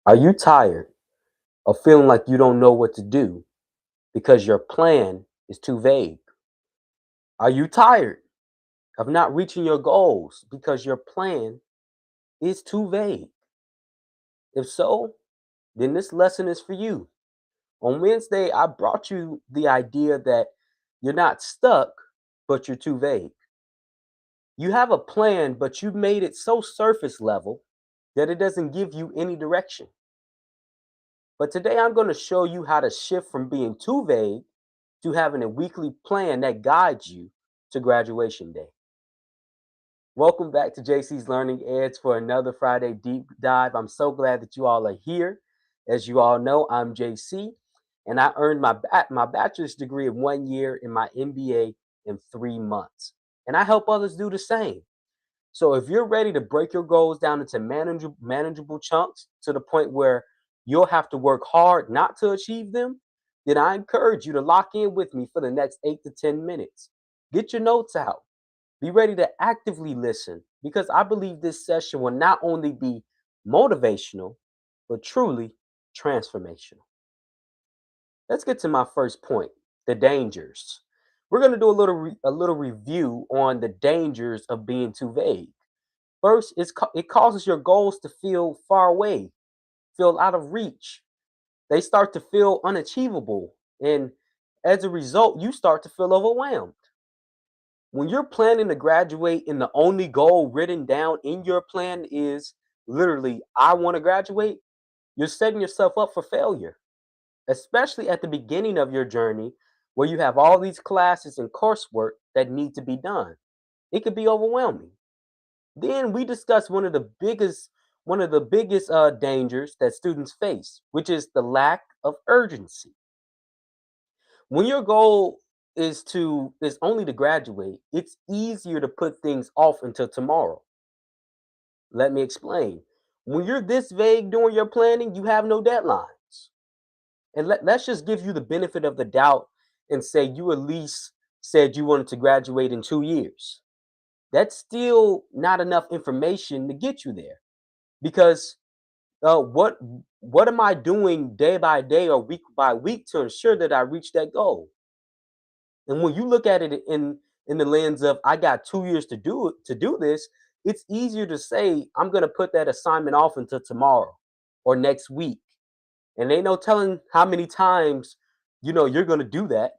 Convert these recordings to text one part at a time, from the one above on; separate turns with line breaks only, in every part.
Are you tired of feeling like you don't know what to do because your plan is too vague? Are you tired of not reaching your goals because your plan is too vague? If so, then this lesson is for you. On Wednesday, I brought you the idea that you're not stuck, but you're too vague. You have a plan, but you made it so surface level that it doesn't give you any direction. But today I'm going to show you how to shift from being too vague to having a weekly plan that guides you to graduation day. Welcome back to JC's Learning Edge for another Friday deep dive. I'm so glad that you all are here. As you all know, I'm JC, and I earned my bachelor's degree in 1 year and my MBA in 3 months. And I help others do the same. So if you're ready to break your goals down into manageable chunks to the point where you'll have to work hard not to achieve them, then I encourage you to lock in with me for the next 8 to 10 minutes. Get your notes out. Be ready to actively listen because I believe this session will not only be motivational, but truly transformational. Let's get to my first point, the dangers. We're going to do a little review on the dangers of being too vague. First, it causes your goals to feel far away, feel out of reach. They start to feel unachievable. And as a result, you start to feel overwhelmed. When you're planning to graduate and the only goal written down in your plan is literally, I want to graduate, you're setting yourself up for failure, especially at the beginning of your journey where you have all these classes and coursework that need to be done. It could be overwhelming. Then we discussed one of the biggest dangers that students face, which is the lack of urgency. When your goal is only to graduate, it's easier to put things off until tomorrow. Let me explain. When you're this vague during your planning, you have no deadlines. And let's just give you the benefit of the doubt and say you at least said you wanted to graduate in 2 years. That's still not enough information to get you there because uh, what what am I doing day by day or week by week to ensure that I reach that goal? And when you look at it in the lens of I got 2 years to do this, it's easier to say I'm gonna put that assignment off until tomorrow or next week. And ain't no telling how many times you're gonna do that.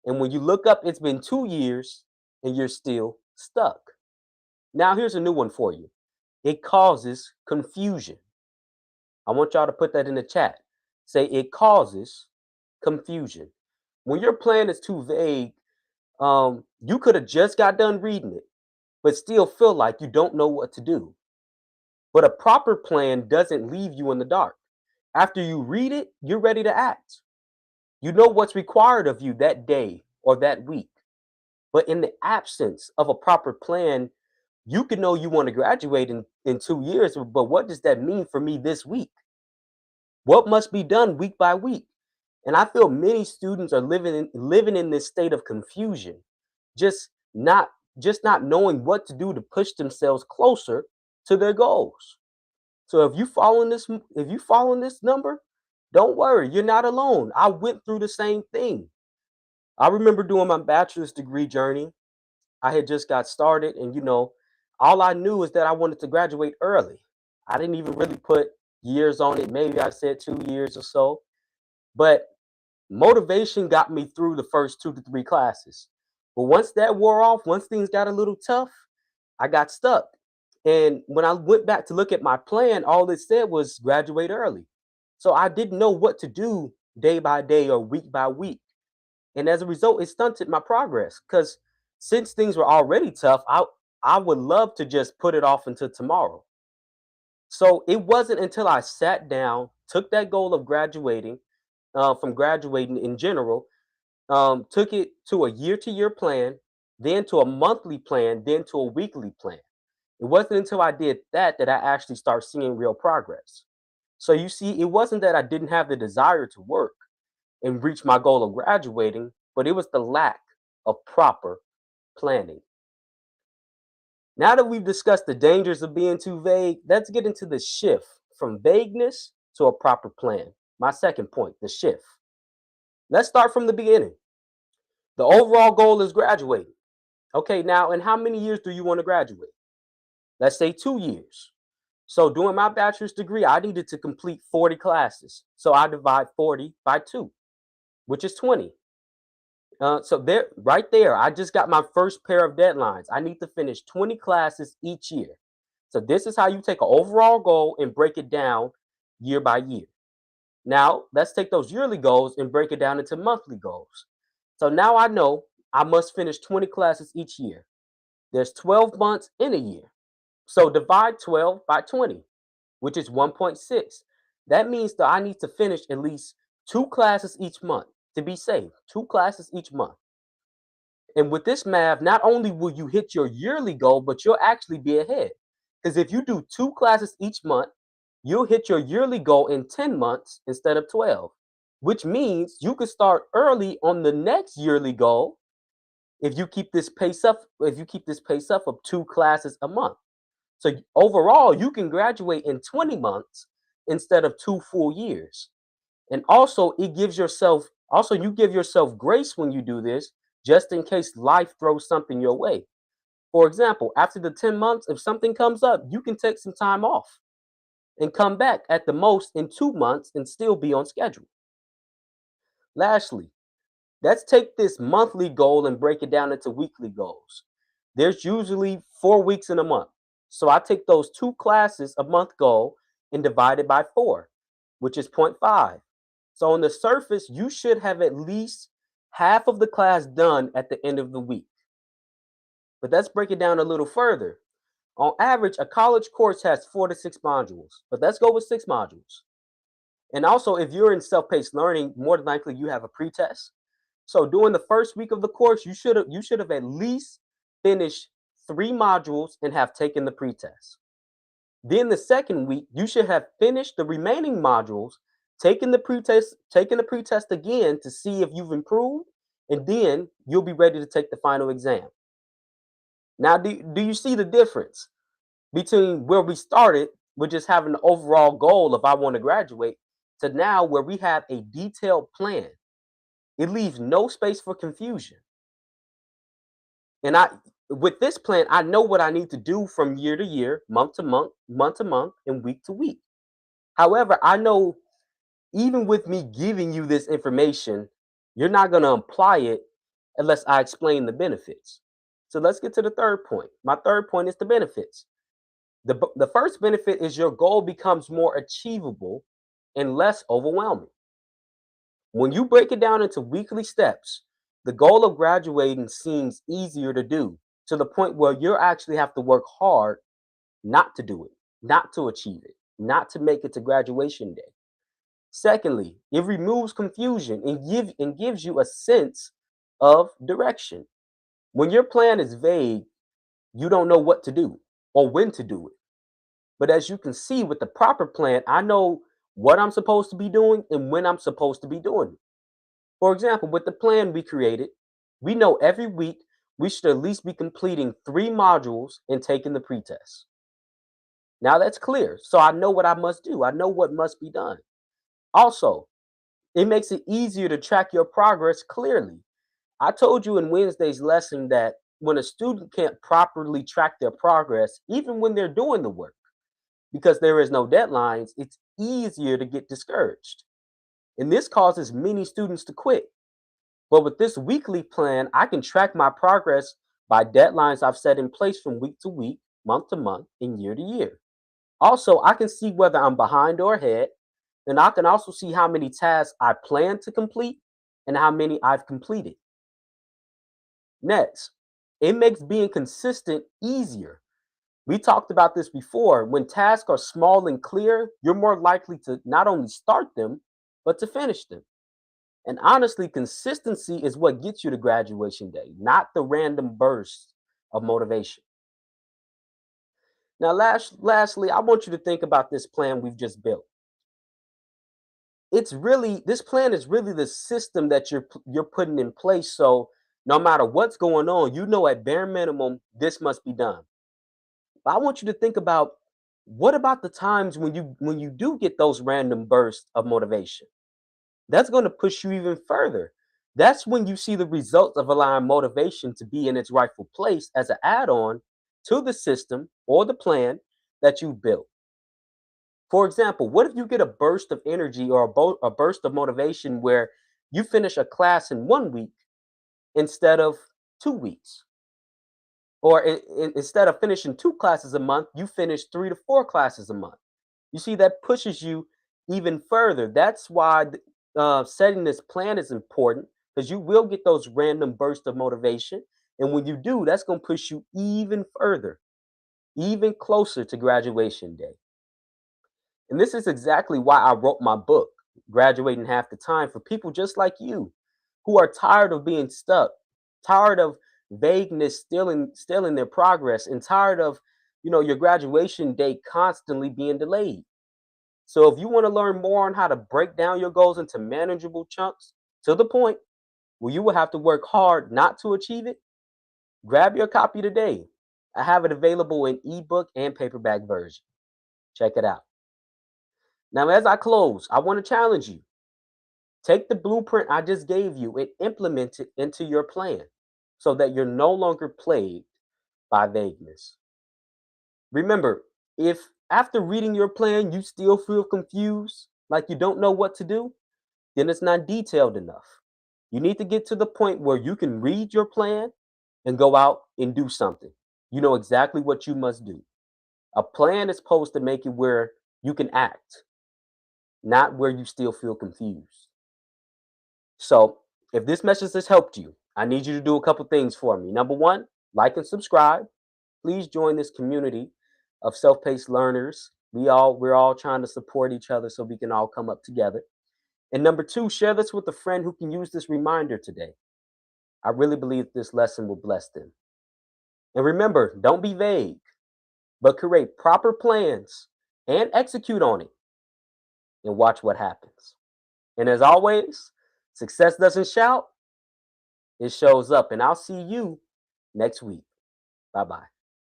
And when you look up, it's been 2 years and you're still stuck. Now here's a new one for you. It causes confusion. I want y'all to put that in the chat. Say it causes confusion. When your plan is too vague, you could have just got done reading it, but still feel like you don't know what to do. But a proper plan doesn't leave you in the dark. After you read it, you're ready to act. You know what's required of you that day or that week. But in the absence of a proper plan, you can know you want to graduate in 2 years, but what does that mean for me this week? What must be done week by week? And I feel many students are living in this state of confusion, just not just not knowing what to do to push themselves closer to their goals. So if you following this number, don't worry, you're not alone. I went through the same thing. I remember doing my bachelor's degree journey. I had just got started, and all I knew is that I wanted to graduate early. I didn't even really put years on it. Maybe I said 2 years or so. But motivation got me through the first 2 to 3 classes. But once that wore off, once things got a little tough, I got stuck. And when I went back to look at my plan, all it said was graduate early. So I didn't know what to do day by day or week by week. And as a result, it stunted my progress because since things were already tough, I would love to just put it off until tomorrow. So it wasn't until I sat down, took that goal of graduating, from graduating in general, took it to a year-to-year plan, then to a monthly plan, then to a weekly plan. It wasn't until I did that that I actually start seeing real progress. So you see, it wasn't that I didn't have the desire to work and reach my goal of graduating, but it was the lack of proper planning. Now that we've discussed the dangers of being too vague, let's get into the shift from vagueness to a proper plan. My second point, the shift. Let's start from the beginning. The overall goal is graduating. Okay, now, in how many years do you want to graduate? Let's say 2 years. So, doing my bachelor's degree, I needed to complete 40 classes. So, I divide 40 by 2, which is 20. So there, right there, I just got my first pair of deadlines. I need to finish 20 classes each year. So this is how you take an overall goal and break it down year by year. Now let's take those yearly goals and break it down into monthly goals. So now I know I must finish 20 classes each year. There's 12 months in a year. So divide 12 by 20, which is 1.6. That means that I need to finish at least 2 classes each month to be safe. 2 classes each month. And with this math, not only will you hit your yearly goal, but you'll actually be ahead. Because if you do 2 classes each month, you'll hit your yearly goal in 10 months instead of 12, which means you could start early on the next yearly goal if you keep this pace up, of 2 classes a month. So overall, you can graduate in 20 months instead of 2 full years. And also, you give yourself grace when you do this, just in case life throws something your way. For example, after the 10 months, if something comes up, you can take some time off and come back at the most in 2 months and still be on schedule. Lastly, let's take this monthly goal and break it down into weekly goals. There's usually 4 weeks in a month. So I take those 2 classes a month goal and divide it by 4, which is zero point 0.5. So on the surface, you should have at least half of the class done at the end of the week. But let's break it down a little further. On average, a college course has 4 to 6 modules, but let's go with 6 modules. And also, if you're in self-paced learning, more than likely you have a pretest. So during the first week of the course, you should have at least finished 3 modules and have taken the pretest. Then the second week, you should have finished the remaining modules, taken the pretest again to see if you've improved, and then you'll be ready to take the final exam. Now, do you see the difference between where we started with just having the overall goal of I want to graduate to now where we have a detailed plan? It leaves no space for confusion. And with this plan, I know what I need to do from year to year, month to month, and week to week. However, I know even with me giving you this information, you're not going to apply it unless I explain the benefits. So let's get to the third point. My third point is the benefits. The first benefit is your goal becomes more achievable and less overwhelming. When you break it down into weekly steps, the goal of graduating seems easier to do to the point where you actually have to work hard not to do it, not to achieve it, not to make it to graduation day. Secondly, it removes confusion and gives you a sense of direction. When your plan is vague, you don't know what to do or when to do it. But as you can see with the proper plan, I know what I'm supposed to be doing and when I'm supposed to be doing it. For example, with the plan we created, we know every week we should at least be completing 3 modules and taking the pretest. Now that's clear. So I know what I must do. I know what must be done. Also, it makes it easier to track your progress clearly. I told you in Wednesday's lesson that when a student can't properly track their progress, even when they're doing the work, because there is no deadlines, it's easier to get discouraged. And this causes many students to quit. But with this weekly plan, I can track my progress by deadlines I've set in place from week to week, month to month, and year to year. Also, I can see whether I'm behind or ahead, and I can also see how many tasks I plan to complete and how many I've completed. Next, it makes being consistent easier. We talked about this before. When tasks are small and clear, you're more likely to not only start them, but to finish them. And honestly, consistency is what gets you to graduation day, not the random bursts of motivation. Now, lastly, I want you to think about this plan we've just built. This plan is really the system that you're putting in place. So no matter what's going on, you know at bare minimum this must be done. But I want you to think about What about the times when you do get those random bursts of motivation? That's going to push you even further. That's when you see the results of allowing motivation to be in its rightful place as an add-on to the system or the plan that you built. For example, what if you get a burst of energy or a burst of motivation where you finish a class in 1 week instead of 2 weeks? Or instead of finishing 2 classes a month, you finish 3 to 4 classes a month. You see, that pushes you even further. That's why setting this plan is important, because you will get those random bursts of motivation. And when you do, that's going to push you even further, even closer to graduation day. And this is exactly why I wrote my book, Graduating Half the Time, for people just like you who are tired of being stuck, tired of vagueness stealing their progress, and tired of, your graduation date constantly being delayed. So if you want to learn more on how to break down your goals into manageable chunks to the point where you will have to work hard not to achieve it, grab your copy today. I have it available in ebook and paperback version. Check it out. Now, as I close, I want to challenge you. Take the blueprint I just gave you and implement it into your plan so that you're no longer plagued by vagueness. Remember, if after reading your plan you still feel confused, like you don't know what to do, then it's not detailed enough. You need to get to the point where you can read your plan and go out and do something. You know exactly what you must do. A plan is supposed to make it where you can act, not where you still feel confused. So, if this message has helped you, I need you to do a couple things for me. Number one, like and subscribe. Please join this community of self-paced learners. We're all trying to support each other so we can all come up together. And number two, share this with a friend who can use this reminder today. I really believe this lesson will bless them. And remember, don't be vague, but create proper plans and execute on it and watch what happens. And as always, success doesn't shout, it shows up. And I'll see you next week. Bye bye.